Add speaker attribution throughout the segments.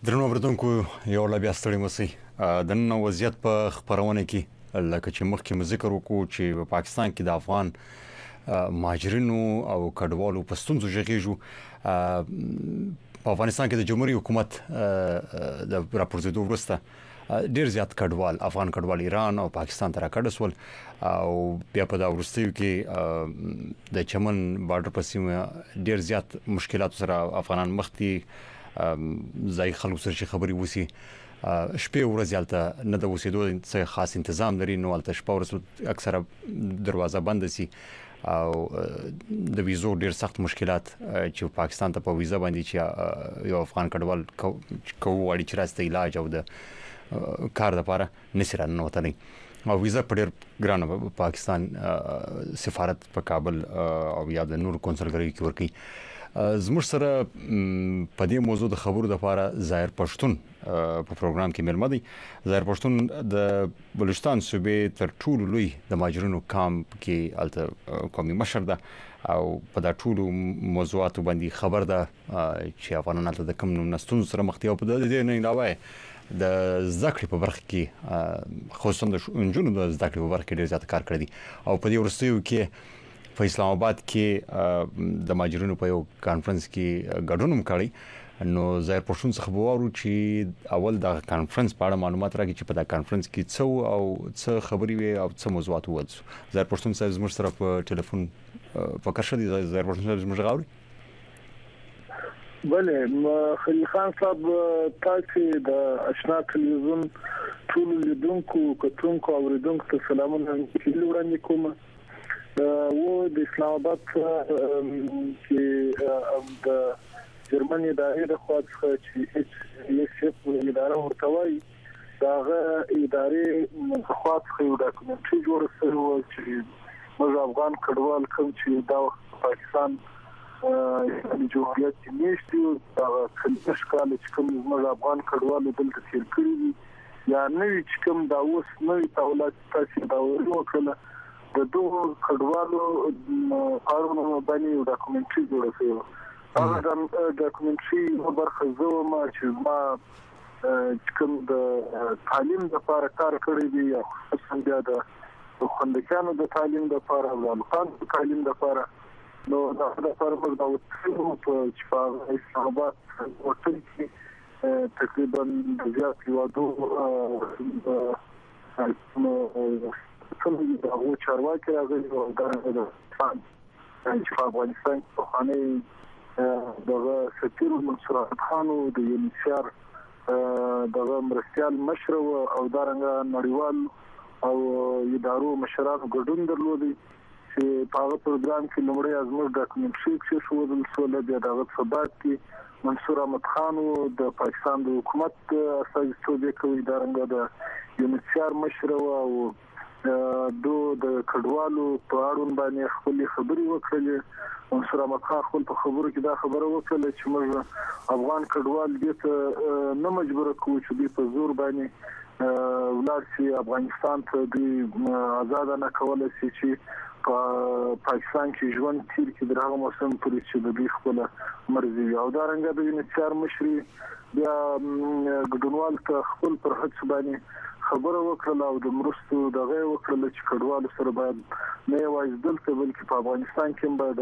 Speaker 1: درنو اوریدونکو یو لا بیا ستړي مسئ د نن وضعیت په خبرونه کې لکه چې مخکې ذکر وکړو چې په پاکستان کې د افغان مهاجرینو او کډوالو په ستونزو ژغېږو په افغانستان کې د جمهوریت حکومت د راپورځېدو وروسته ډیر زیات کډوال افغان کډوال ایران او پاکستان ته راکډ سول او بیا په دا وروستیو کې د چمن بارډر په سیمه ډیر زیات مشکلات سره افغانان مخ دي ځای خلکو سره چې خبري وسی شپې ورځې الته نه د وسیدو څه خاص تنظیم لري نو الته شپه ورځ اکثره دروازه بند سي او د ویزو ډیر سخت مشکلات چې پاکستان ته په ویزا باندې چې یو افغان کډوال کوي چې راستي علاج او د کار لپاره نشران نوتلی او ویزا په ډیر ګرانه پاکستان سفارت په کابل او یا د نور کنسولګری کې ورکی زموږ سره په دې موضوع د خبرو لپاره ظاهر پښتون په پروګرام کې ملمه دي ظاهر پښتون د بلوچستان صوبې تر ټولو لوی د ماجرونو کامپ کې الته قومي مشر ده او په دا ټولو موضوعاتو باندې خبر ده چې افغانان الته د کوم نستون سره مخ دي او په دې نه علاوه د ذکر په برخه کې خصوصا د انجونو د ذکر په برخه کې ډیر زیات کار کړی او په دې ورستیو کې په اسلام آباد کې د ماجرونو په یو کانفرنس کې ګډون کړی نو ظاهر پښتون څخه ووارو چې اول د کانفرنس په اړه معلومات راکړي چې په دا کانفرنس کې څه او څه خبري وي او څه موضوعات وځو ظاهر پښتون صاحب زموږ سره په ټلیفون فکر شدي ظاهر پښتون صاحب زموږ غاوري
Speaker 2: بله خلیل خان صاحب تاسو د آشنا تلویزیون ټول لیدونکو کتونکو اوریدونکو ته سلامونه وړاندې کوم و د اسلام آباد کې د جرمني دایره د خواصه چې هیڅ اداره ورتوي داغه ادارې خواصه یو ډاکومنټري جوړ شوی و چې موږ افغان کډوال کوم چې دا پاکستان د جمهوریت نشته دا څنګه ښکاري چې کوم موږ افغان کډوال دلته تیر کړی یا نوې چې کوم دا اوس نوې تولات تاسو دا وکړه د دوه کډوالو قانون باندې یو ډاکومنټري جوړ شوی هغه ډاکومنټري په برخه زو ما چې ما کوم د تعلیم لپاره کار کړی دی خصوصا بیا د خوندکانو د تعلیم لپاره او د قانون تعلیم لپاره نو دا لپاره موږ دا وڅېړو چې په اسلام آباد ورته کې تقریبا زیات یو څنګه دا و چارواکي راغلي او دا د افغانستان په خانه دغه سفیر منصور خان د یونیسر دغه مرستيال مشر او دارنګ نړیوال او ادارو مشرانو ګډون درلودي چې په هغه پروګرام کې لومړی ازموږ ډاکومنټري کې شو د سولې د دغه ثبات کې منصور احمد خان د پاکستان د حکومت استازیتوب کوي دارنګ د یونیسر مشر او د کډوالو په اړه باندې خپل خبري وکړلې منصور احمد خان خپل په خبرو کې دا خبره وکړه چې موږ افغان کډوال دې ته نه مجبور کوو چې په زور باندې ولارسي افغانستان ته د آزاد نه کولای شي چې په پاکستان کې ژوند تیر کې درغه موسم پرې چې د دې خپل مرزي او دا رنګ د یونیسر مشري بیا ګډونوال ته خپل پر هڅه باندې خبره وکړه او د مرستو دغه وکړه چې کډوال سره باید نه یوازې دلته بلکې په افغانستان کې باید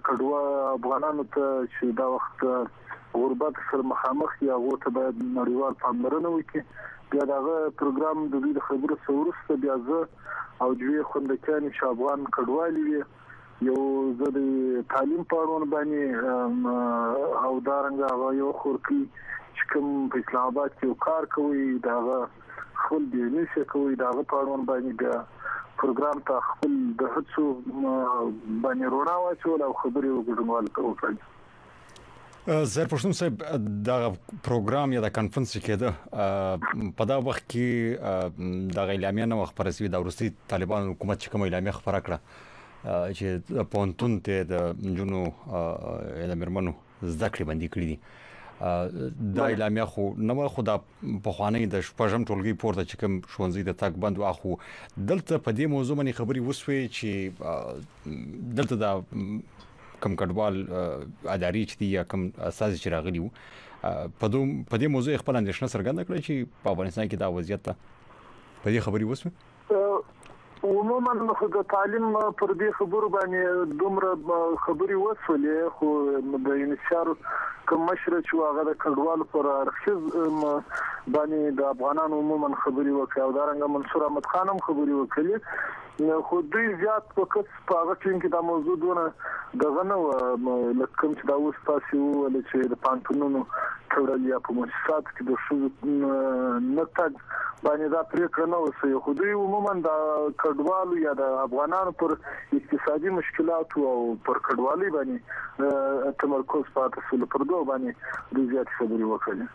Speaker 2: کډوال افغانانو ته چې دا وخت غربت سره مخامخ یا غوته باید نړیوال پاملرنه وکړي بیا دغه پروګرام د دې خبرو سورسته بیا زه او دوی خوندکان چې افغان کډوال یو زه د تعلیم په اړه باندې او دارنګ هغه یو خورکی چې کوم په اسلام آباد کې کار کوي دا خپل بزنس کوي دا په اړه باندې دا پروګرام ته خپل د هڅو باندې روڼا واچول او خبرې وګړمال کوي
Speaker 1: زهر پښتون صاحب دا پروګرام یا د کانفرنس کې ده په دا وخت کې د اعلامیه نو خبره سوي د روسي طالبان حکومت چې کوم اعلامیه خبره کړه چې پونتون ته د جنو الامرمنو ذکر باندې کړی دي دا اعلامیه خو نو خو د پخوانی د شپږم ټولګي پورته چې کوم شونځي د تاک بند واخو دلته په دې موضوع باندې خبري وسوي چې دلته د کم کډوال اداري چې یا کم اساس چې راغلی وو په دې موضوع خپل اندېښنه څرګنده کړې چې په افغانستان کې دا وضعیت په دې خبري وسو
Speaker 2: عموما خو د تعلیم پر دې خبرو باندې دومره خبري وسولې خو د انشار کوم مشر چې هغه د کډوالو پر ارخص باندې د افغانانو عموما خبري وکړه او دا رنګ منصور احمد خان هم خبري وکړي خو دوی زیات فوکس په هغه کې د موضوع دونه دغه نه لکه چې دا اوس تاسو ول چې د پانتونونو تړل یا په مؤسسات کې د شو نه تک باندې دا پریکړه نه وسوي خو دوی عموما د کډوالو یا د افغانانو پر اقتصادي مشکلات او پر کډوالي باندې تمرکز پاتې شول پر دوه باندې د زیات خبري وکړي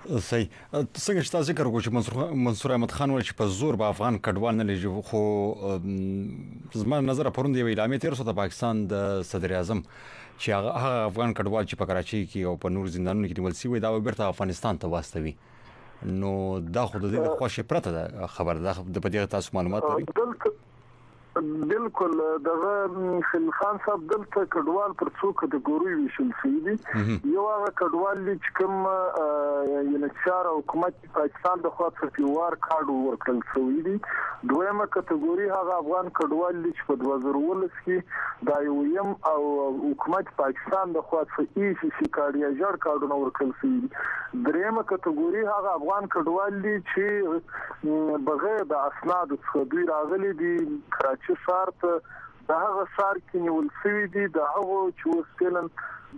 Speaker 1: صحیح څنګه چې تاسو ذکر وکړو چې منصور احمد خان ول چې په زور به افغان کډوال نه لږ خو زما نظر پروند دی اعلامیه تیر سو د پاکستان د صدر اعظم چې هغه افغان کډوال چې په کراچۍ کې او په نور زندانونو کې نیول شوی دا بیرته افغانستان ته واستوي نو دا خو د دې خوښه پرته ده خبر ده د پدې تاسو معلومات لرئ
Speaker 2: بالکل دغه خل خان صاحب دلته کډوال پر څو کټګوري ویشل شوی دي یو هغه کډوال چې کوم یلچار حکومت پاکستان د خاطر پیوار کارت ورکړل شوی دي دویمه کټګوري هغه افغان کډوال چې په 2019 کې د یویم او حکومت پاکستان د خاطر سی کارت یا جار کارتونه ورکړل شوی دي دریمه کټګوري هغه افغان کډوال چې بغیر د اسناد څخه دوی راغلي دي چې شرط د هغه شار کې نیول شوی دي د هغه چې وسیلن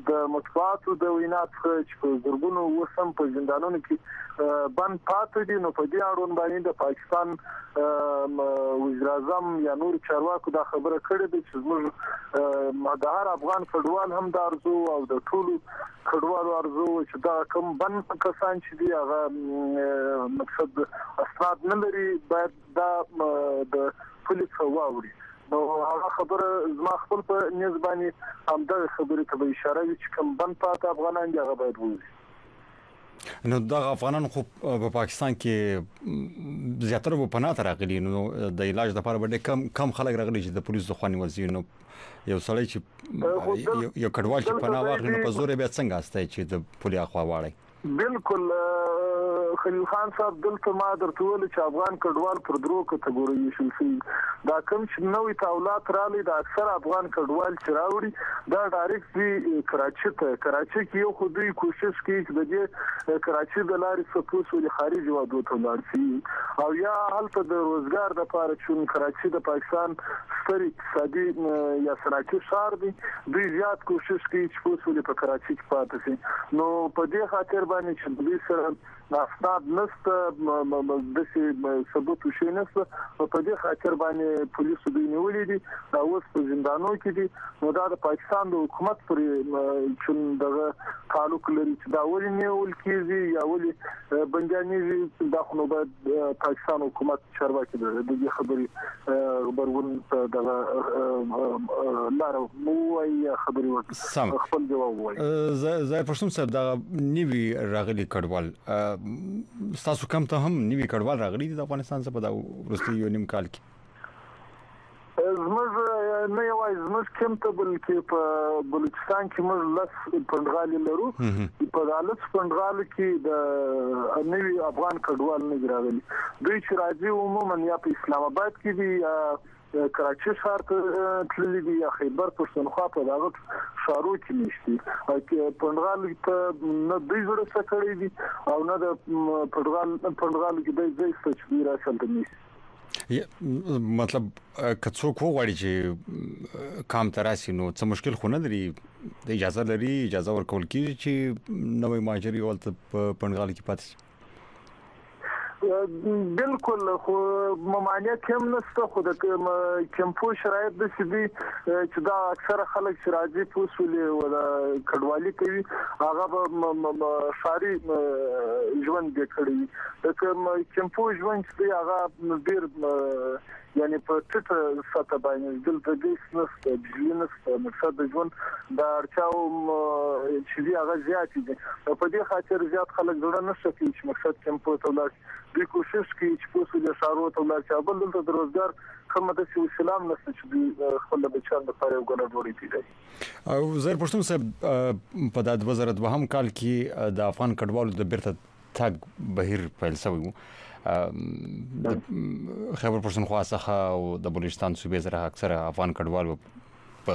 Speaker 2: د مطبوعاتو د وینات چې په زرګونو وسم په زندانونو کې بند پاتې دي نو په دې اړوند باندې د پاکستان وزیر اعظم یا نور چارواکو دا خبره کړې ده چې موږ مدار افغان کډوال هم د ارزو او د ټولو کډوالو ارزو چې دا کوم بند کسان چې دی هغه مقصد اسناد نه لري باید دا د پولیس واوري نو هغه خبره زما خپل په نسبانه همدغه خبره ته اشاره وی چې کوم بند پات افغانان هغه باید وځي
Speaker 1: نو دا افغانان خو په پاکستان کې زیاتره په پناه راغلي نو د علاج لپاره باندې کم خلک راغلي چې د پولیسو خواني ولزي نو یو سړی چې یو کډوال چې پناه واخلي نو په زور بیا څنګه استای چې د پولیس خوا واړي
Speaker 2: بالکل خلیل خان صاحب دلته ما درته ویل چې افغان کډوال پر درو کټګوري ویشل شي دا کوم چې نوې تاولات رالي د اکثر افغان کډوال چې راوړي دا ډایرکټ وی کراچي کې یو خو دوی کوشش کوي چې د دې کراچي د لارې سپوس ولې خارج وادو ته لاړ شي او یا هلته د روزګار د لپاره چې کراچي د پاکستان ستر اقتصادي یا صنعتي ښار دی دوی زیات کوشش کوي چې سپوس ولې په کراچي کې پاتې شي نو په دې خاطر باندې چې دوی سره اسناد نسته د ثبوت شي نسته په دې خاطر باندې پولیسو دوی نیولې دي دا اوس په زندانونو کې دي نو دا د پاکستان د حکومت پر چې دغه تعلق لري چې دا ولې نیول کیږي یا ولې بنديانې دا خو نو باید پاکستان حکومت چارواکي د دې خبرې خبرون دغه لار مو یا خبرې وکړي خپل جواب وایي
Speaker 1: زه پښتون صاحب دا نیوی راغلي کډوال تاسو کوم ته هم نیوی کډوال راغلي د افغانستان څخه په دا ورستي یو نیم کال کې
Speaker 2: زموږ نه یوازې زموږ کوم ته بلکې په بلوچستان کې موږ لس پندغالي لرو په دالت پندغالو کې د نوی افغان کډوال نه راغلي دوی چې راځي عموما یا په اسلام آباد کې دي کراچي ښار ته تللي دي یا خیبر پښتونخوا په دغه ښارو کې نشته پندغال ته نه دوی جوړ سکړي دي او نه د پندغال کې د ځای څخه راځل نشي
Speaker 1: مطلب کڅوک وغواړي چې کام تراسي نو څه مشکل خو نه لري د اجازه لري اجازه ورکول کیږي چې نوې ماجري ولته په پندغال کې پاتې
Speaker 2: بالکل خو ممانعت هم نشته خو د کمپو شرایط د سدي چې دا اکثر خلک چې راځي پوسولې ولا کډوالي کوي هغه به شاري ژوند کې کړی د کمپو ژوند چې هغه ډیر یعنی په ټټه سطح باندې دلته د نسته بجلی نسته مقصد د ژوند د اړتیاو چې دی هغه زیات دي په دې خاطر زیات خلک جوړ نه شي چې مقصد کمپو ته ولر د کوشش کوي چې په سولې شارو ته ولر چې بل دلته د روزګار کومه د اسلام نسته چې خپل بچان د پاره وګړه ډوري دي
Speaker 1: او زیر پښتون صاحب په 2002 کال کې د افغان کډوالو د بیرته تګ بهیر پیل شوی وو خیبر پښتونخوا څخه او د بلوچستان صوبې سره اکثره افغان کډوالو په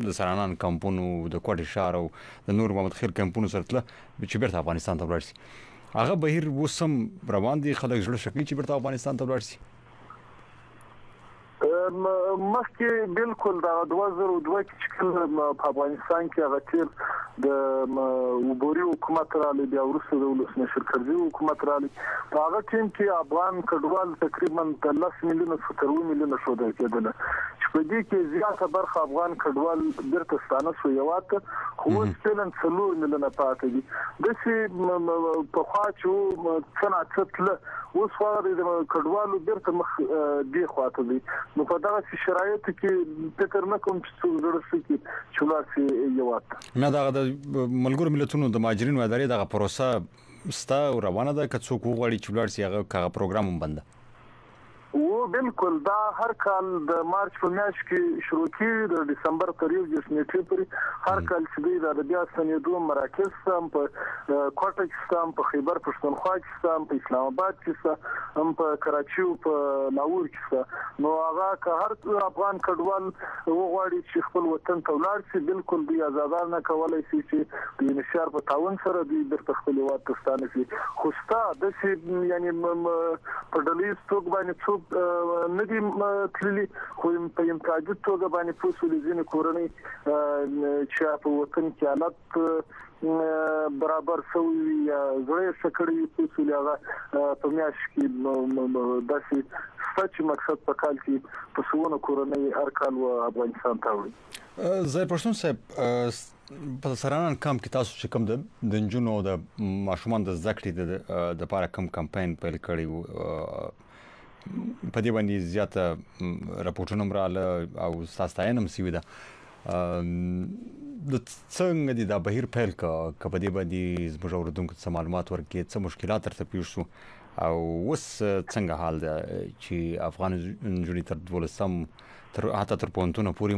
Speaker 1: د سرانان کمپونو د کوټ شهر او د نور محمد خیر کمپونو سره تل چې بیرته افغانستان ته ولاړ شي هغه بهیر وسم روان دي خلک جوړ شکلی چې بیرته افغانستان ته ولاړ شي
Speaker 2: مخکې بالکل دا 2002 کې په افغانستان کې هغه تیر د وبوري حکومت را لید او وروسته د ولسمشر کرزي حکومت را لید په هغه ټیم کې افغان کډوال تقریبا 10 میلیونه څخه 3 میلیونه شو کېدل چې په دې کې زیاته برخه افغان کډوال بیرته ستانه شو یواته خو ستلن 4 میلیونه پاتې دي د سي په خوا چې څنګه څتله اوس خو د کډوالو بیرته مخ دی خواته دي نو په دغه شرایطو کې فکر نه کوم چې څو زړه شي چې ولاسي یواته
Speaker 1: نه دا د ملګرو ملتونو د مهاجرینو ادارې دغه پروسه ستا روانه ده که څوک وغواړي چې ولاړ شي هغه پروګرام هم بنده
Speaker 2: او بالکل دا هر کال د مارچ په میاشت کې شروع کیږي د دسمبر تر 1 نیټې پورې هر کال چې د بیا سنیدو مراکز سم په کوټه کې سم په خیبر پښتونخوا کې سم په اسلام آباد کې سم په کراچي او په لاهور کې نو هغه که هر افغان کډوال وغواړي چې خپل وطن ته ولاړ شي بالکل دی آزادانه کولای شي چې د نشار په تعاون سره د خپل وطن ستانه شي خو ستا د یعنی په ډلې ستوک باندې څوک ندی تللی خو په امتیازي توګه باندې په سولېزینې کورنۍ چې په وطن کې حالت برابر شوی زړه شکړې په سولېغه په میاش کې داسې سچ مقصد په کال کې په سونه کورنۍ ارکان او افغانستان ته وړي
Speaker 1: زه پښتون صاحب په سرانان کم کې تاسو چې کوم د انجونو د ماشومان د ذکرې د لپاره کوم کمپاین پیل کړی وو په دې باندې زیاته راپورټونه مراله او ستاستاینم سوي ده د څنګه دي دا بهیر پیل کا په دې باندې زموږ اوردونکو څه معلومات ورکړي څه مشکلات ترته پیښ شو او وس څنګه حال ده چې افغان جوړی تر 12 تر حتی تر پونتونه پورې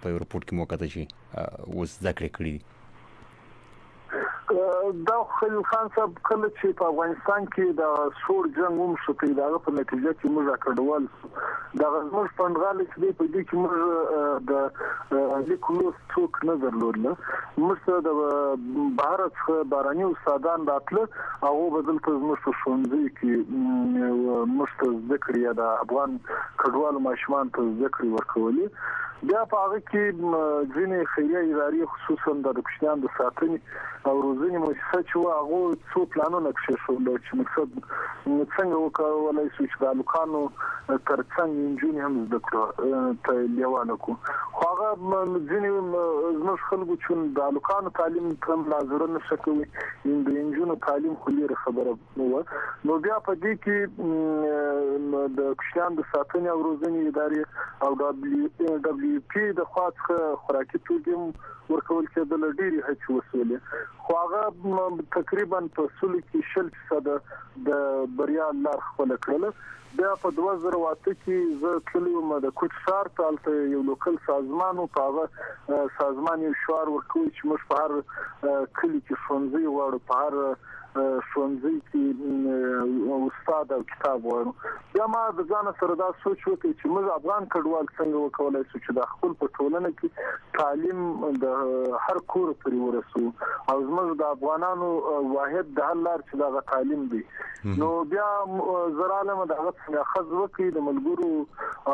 Speaker 1: په رپورت کې موقته شي وس ذکر کړی
Speaker 2: دا خلیل خان صاحب کله چې په افغانستان کې د سور جنگ هم شو دا په نتیجه کې موږ کډوال دا زموږ پندغال چې په دې کې موږ د لیکلو څوک نه درلودل موږ د بهارت باراني استادان راتله او بدل ته موږ شونځي کې موږ ذکر د افغان کډوال ماشومان ته ذکر ورکولې بیا په هغه کې ځینې خیریه ادارې خصوصا د کوچنیانو د ساتنې او روزنې مؤسسه چې هغه څو پلانونه کړی شو چې مقصد څنګه وکولای شي چې د لوکانو ترڅنګ انجونی هم زده کړو ته لیوانه کو خو هغه ځینې زموږ خلکو چې د لوکانو تعلیم تم لازم نه شکوي د انجونو تعلیم خو لري خبره نو بیا په دې کې د کوچنیانو د ساتنې او روزنې ادارې او پی د خاصه خوراکي توګه ورکول کېدل ډېری هڅې وسولې خو هغه تقریبا په سل کې 60% د بریا لار خپل کړل بیا په 2008 کې زه کلیوم د کوټ شهر ته یو لوکل سازمان او په هغه سازمان یو شوار ورکوي چې موږ په هر کلی کې ښوونځي وړو په هر ښوونځي کې استاد او کتاب وایو بیا ما د ځان سره دا سوچ وکړ چې موږ افغان کډوال څنګه وکولای شو چې د خپل په ټولنه کې تعلیم د هر کور پورې ورسو او زموږ د افغانانو واحد د حل لار چې دا تعلیم دی نو بیا زراله د هغه خز وکړي د ملګرو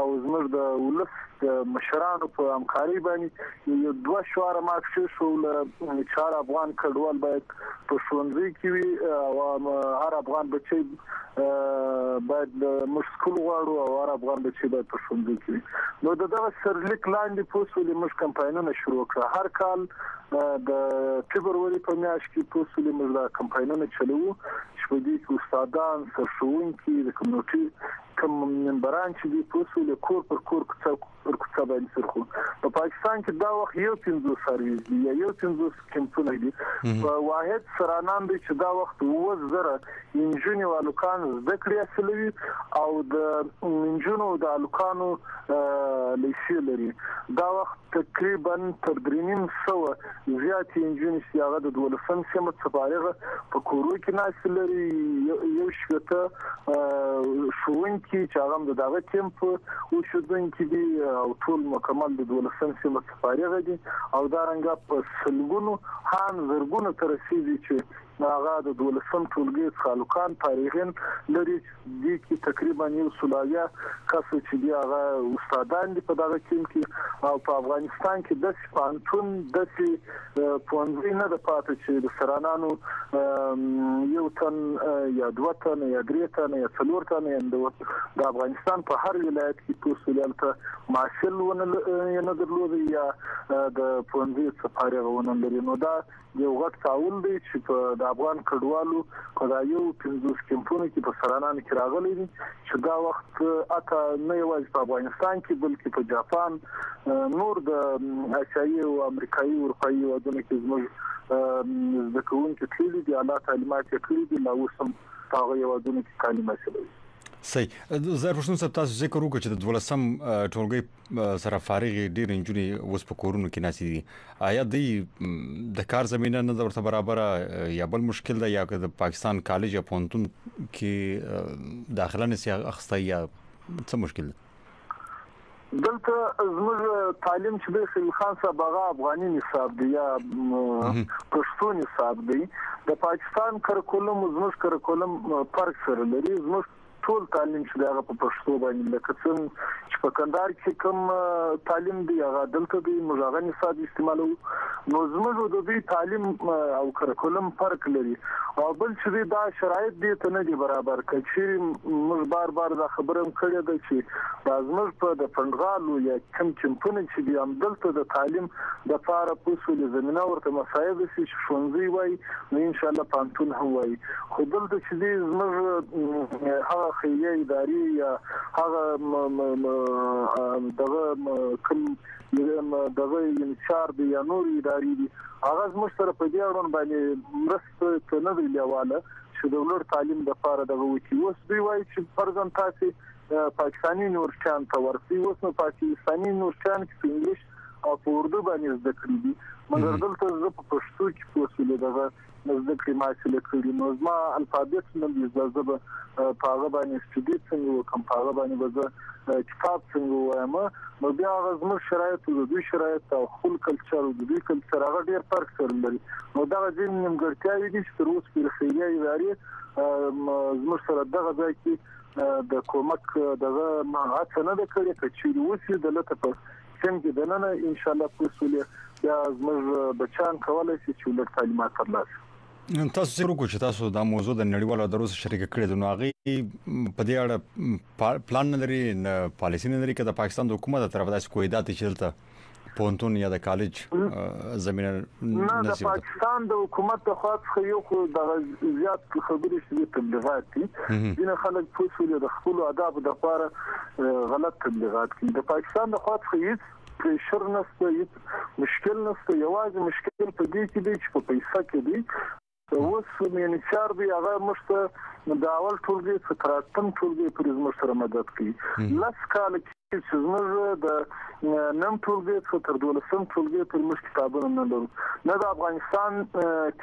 Speaker 2: او زموږ د ولس مشرانو په همکاري باندې یو 2 شواره ماکس شو ل 4 افغان کډوال باید په ښوونځي کې وي او هر افغان بچي باید مشکل غواړو او هر افغان بچي باید په ښوونځي کې نو دغه سرلیک لاندې پوسولې موږ کمپاینونه شروع کړ هر کال د فبرवरी په میاشت کې په اصول موږ دا کمپاینونه چلو چې په دې کې استادان سرښوونکي د کمیونټي کوم منبران چې دی په اصول کور پر کور کوڅه باندې سرخو په پاکستان کې دا وخت یو 500 سرویس دی یو 500 کمپونه دي په واحد سرانان دي چې دا وخت 2000 انجینر والکان ذکر اصلي او د انجینر د الکانو لیسي لري دا وخت تقریبا تر 300 زیات انجینر چې هغه د 12 سمت سپارغه په کورو کې ناس لري یو شته شوونکي چې هغه دغه کمپ او شودونکي دي او ټول مکمل د 12 سمت سپارغه دي او دا رنګه په سلګونو هان زرګونو تر رسیدي چې هغه د 12 ټولګي خالقان تاریخین لري دي کې تقریبا یو سلایا کس چې دی هغه استادان دي په دغه کمپ کې او په افغانستان کې د سپانتون د پونځي نه د پاتې چې د سرانانو یو تن یا دوه تن یا درې تن یا څلور تن د افغانستان په هر ولایت کې توسولته ماشل ونه درلودي یا د پونځي سفاره ونه لري نو دا یو غټ تعاون دی چې په افغان کډوالو په یو 15 کمپونو کې په سرانانو کې راغلي دي چې دا وخت اته نه یوازې په افغانستان کې بلکې په جاپان نور د آسیایي او امریکایي او اروپایي ودونو کې زموږ د کوونکو کلی دي اعلی تعلیمات کلی دي لا اوسم هغه ودونو کې تعلیم حاصلوي
Speaker 1: صحیح زه پښتون صاحب تاسو ذکر وکړ چې د 12 ټولګي سره فارغ ډیر انجونی اوس په کورونو کې ناسي دي آیا د کار زمينه نه ورته برابر یا بل مشکل ده یا د پاکستان کالج یا پونتون کې داخله نسی اخستای یا څه مشکل ده
Speaker 2: دلته زموږ تعلیم چې د خلیل خان صاحب هغه افغاني نصاب دی یا پښتو نصاب دی د پاکستان کریکولم زموږ کریکولم فرق سره لري زموږ ټول تعلیم چې هغه په پښتو باندې لکه څنګه چې په کندهار کې کوم تعلیم دی هغه دلته دی مجاغه نصاب استعمالو نو زموږ د دې تعلیم او کریکولم فرق لري او بل چې دا شرایط دي ته نه دي برابر کچې موږ بار دا خبرم کړې ده چې زموږ په د فندغالو یا کم کمپونه چې دی هم دلته د تعلیم د فار په اصول زمينه ورته مسایب چې شونځي وای نو ان شاء الله پانتون هم وای خو دلته چې دی زموږ هغه خیریه اداري یا هغه دغه کوم دغه انشار دی یا نور اداري دي هغه زموږ سره په دې اړه باندې مرسته نه ویلواله چې د ولر تعلیم د لپاره دغه وکی اوس دی وایي چې فرضاً تاسو پاکستاني یونیورسيټان ته ورسي اوس نو پاکستاني یونیورسيټان کې انګلیش او په اردو باندې زده کړی دي مګر دلته زه په پښتو کې په اصل دغه زده کړې ماشله کړی نو زما الفابet نه دي زده په هغه باندې سټډي څنګه کوم په هغه باندې وځه کتاب څنګه وایم نو بیا هغه زموږ شرایط او د دوی شرایط او خپل کلچر او د دوی کلچر هغه ډیر فرق سره لري نو دا ځین نیمګړتیاوې دي چې تر اوسه په خیریه ادارې زموږ سره دغه ځای کې د کومک دغه هڅه نه ده کړې چې اوسې د لته په څنګه دننه ان شاء الله په اصول یا زموږ بچان کولای شي چې ولر تعلیمات ترلاسه
Speaker 1: تاسو څنګه وکړئ چې تاسو دا موضوع د نړیوالو ادارو سره شریک کړئ نو هغه په دې اړه پلان نه لري نه پالیسی نه لري چې د پاکستان د حکومت طرف داسې کوئی داتې چلته پونتون یا د کالج زمينه
Speaker 2: نه د پاکستان د حکومت د خاص خو خو د زیات خبرې شوي تبلیغات دي چې خلک په اصول د خپل آداب د لپاره غلط تبلیغات کوي د پاکستان د خاص خو پریشر نشته مشکل نشته یوازې مشکل په دې کې دی چې په پیسې کې دی اوس مې نشار دی هغه مشته د اول ټولګي ستراتم ټولګي پر زموږ سره مدد کوي لاس کال چې زموږ د نم ټولګي تر 12 ټولګي پر مش کتابونه نه لرو نه د افغانستان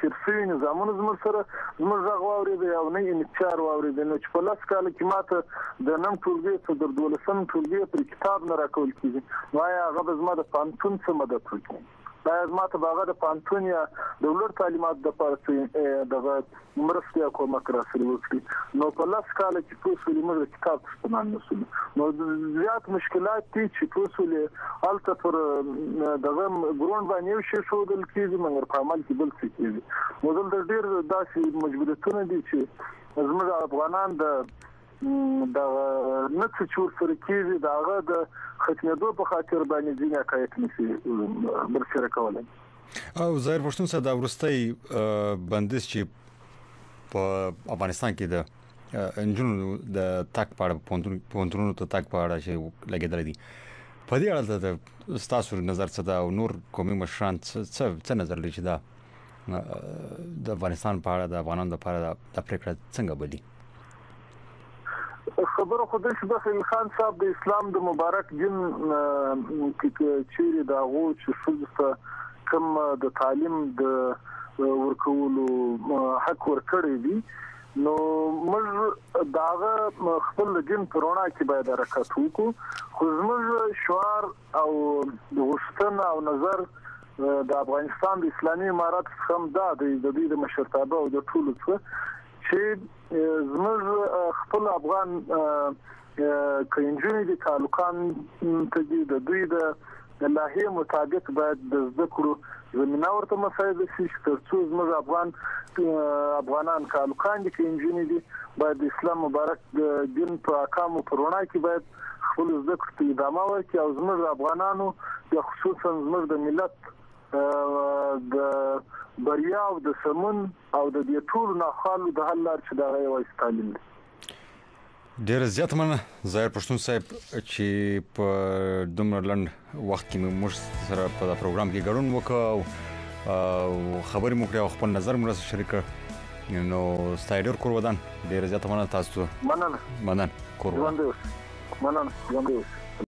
Speaker 2: ترفي نظامونه زموږ سره زموږ غواړي دی او نه انچار واوري دی نو چې په لاس کال کې ماته د نم ټولګي تر 12 ټولګي پر کتاب نه راکول کیږي نو هغه زما د پانتون څخه مدد کوي دا زماته باغه د پانتون یا د ولر تعلیمات د پاره دغه مرسته کومک راسري وکړي نو په لاس کال کې په اصول موږ کتاب څخه مسول نو زیات مشکلات دي چې په اصول الته پر دغه ګروند باندې یو شی شو دل کېږي مګر په عمل کې بل څه کېږي نو دلته ډېر داسې مجبوریتونه دي چې زموږ افغانان د نڅ چور سره کېږي داغه د ختمېدو په خاطر باندې ځینې حکایت نشي برسره کولای
Speaker 1: او ظاهر پښتون سره د ورستۍ بندیز چې په افغانستان کې د انجونو د تاک پاړه پونتونو ته تاک پاړه چې لګیدل دي په دې اړه د تاسو نظر څه دا او نور قومي مشران څه نظر لري چې دا د افغانستان په اړه د افغانانو لپاره د پریکړه څنګه بدلی
Speaker 2: خبره خو د خلیل خان صاحب د اسلام د مبارک دین کې چیرې دا غو چې فلسفه کوم د تعلیم د ورکولو حق ورکړی دی نو موږ داغه خپل دین پرونا کې باید حرکت وکړو خو موږ شعار او د غوښتنه او نظر د افغانستان د اسلامي امارات څخه دا د دې مشرتابه او د ټولو څخه چې زموږ خپل افغان کینجونی د تعلقان ته د دوی د لایحې مطابق باید د ذکر زمينه ورته مسایل شي چې زموږ افغانان تعلقان دي کینجونی دي باید اسلام مبارک دین په احکام پرونا کې باید خپل ذکر ته ادامه ورکړي او زموږ افغانانو د خصوصا زموږ د ملت د بریا او د سمون او د دې ټول ناخالو د حل لار چې دا غوښتل تعلیم دي
Speaker 1: ډیر زیات مننه ظاهر پښتون صاحب چې په دومره لنډ وخت کې موږ سره په پروګرام کې ګډون وکړو او خبرې مو کړې او خپل نظر مو سره شریک کړ نو ستایډر کور ودان ډیر زیات مننه تاسو
Speaker 2: مننه
Speaker 1: کور ودان
Speaker 2: مننه